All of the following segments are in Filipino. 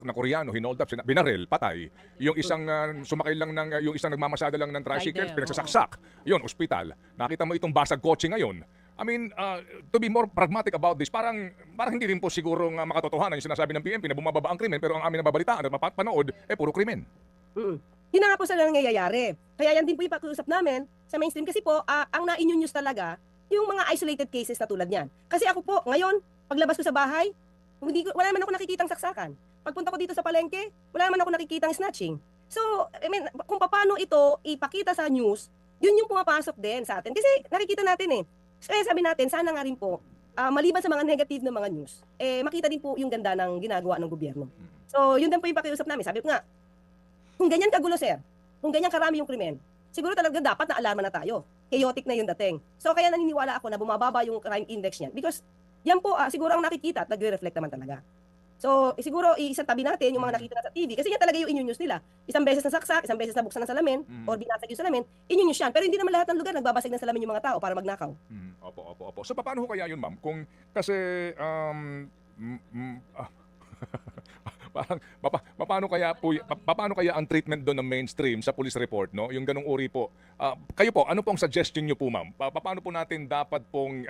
na Koreano, hinold up, binaril, patay. Yung isang sumakay lang ng, yung isang nagmamasada lang ng tricycle, Rider, pinagsasaksak. Yun, ospital. Nakita mo itong basag kotse ngayon. I mean, to be more pragmatic about this, parang hindi rin po siguro makatotohanan yung sinasabi ng PNP na bumababa ang krimen, pero ang amin nababalitaan at mapapanood, puro krimen. Yun na nga po sa nangyayari. Kaya yan din po yung pag-uusap namin sa mainstream kasi po, ang na-news talaga, yung mga isolated cases na tulad niyan. Kasi ako po, ngayon, paglabas ko sa bahay, wala naman ako nakikitang saksakan. Pagpunta ko dito sa palengke, wala naman ako nakikitang snatching. So, I mean, kung paano ito ipakita sa news, yun yung pumapasok din sa atin. Kasi nakikita natin Kaya sabi natin, sana nga rin po, maliban sa mga negative na mga news, makita din po yung ganda ng ginagawa ng gobyerno. So, yun din po yung pakiusap namin. Sabi ko nga, kung ganyan kagulo, sir, kung ganyan karami yung krimen, siguro talaga dapat na alarma na tayo. Chaotic na yung dating. So, kaya naniniwala ako na bumababa yung crime index niyan. Because, yan po, siguro ang nakikita at nagre-reflect naman talaga. So, siguro isang tabi natin yung mga nakita na sa TV kasi yan talaga yung in-news nila. Isang beses na saksak, isang beses na buksan ng salamin or binasag yung salamin, in-news yan. Pero hindi naman lahat ng lugar nagbabasag ng salamin yung mga tao para magnakaw. Opo. So, paano ho kaya yun, ma'am? Kung, kasi, paano kaya po paano kaya ang treatment doon ng mainstream sa police report, no? Yung ganung uri po. Kayo po, ano pong suggestion niyo po, ma'am? Paano po natin dapat pong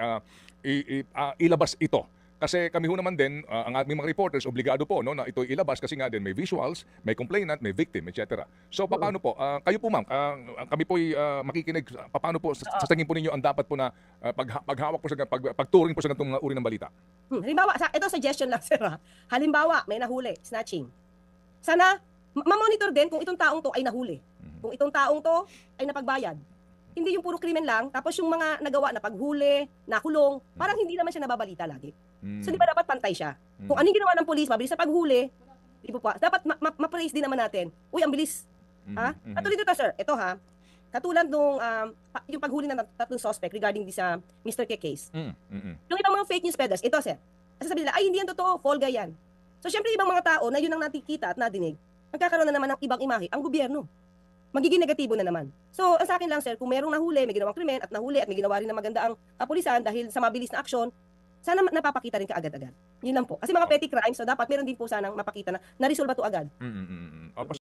ilabas ito? Kasi kami ho naman din, ang aming mga reporters, obligado po no, na ito ilabas kasi nga din may visuals, may complainant, may victim, etc. So paano po? Kayo po ma'am, kami po makikinig, paano po, sa tingin po ninyo ang dapat po na paghawak po sa, pagturing po sa ganitong uri ng balita? Halimbawa, ito suggestion lang, sir. Halimbawa, may nahuli, snatching. Sana, ma-monitor din kung itong taong to ay nahuli. Kung itong taong to ay napagbayad. Hindi yung puro krimen lang, tapos yung mga nagawa na paghuli, nakulong, parang hindi naman siya nababalita lagi. So di ba dapat pantay siya? Kung ano yung ginawa ng pulis, mabilis sa paghuli, di ba, dapat ma-praise din naman natin. Uy, ang bilis. Katulad dito, sir, ito katulad nung yung paghuli ng tatlong suspect regarding this Mr. K case. Yung ibang mga fake news peddlers, ito, sir, sasabihin nila, ay hindi yan totoo, fall guy yan. So syempre ibang mga tao na yun ang nakikita at nadinig, magkakaroon na naman ng ibang imahe ang gobyerno. Magiging negatibo na naman. So, ang sa akin lang, sir, kung merong nahuli, may ginawang krimen, at nahuli at may ginawa rin na maganda ang kapulisan dahil sa mabilis na aksyon, sana napapakita rin kaagad-agad. Yun lang po. Kasi mga petty crimes, so dapat meron din po sanang mapakita na na-resolve to agad. Opo,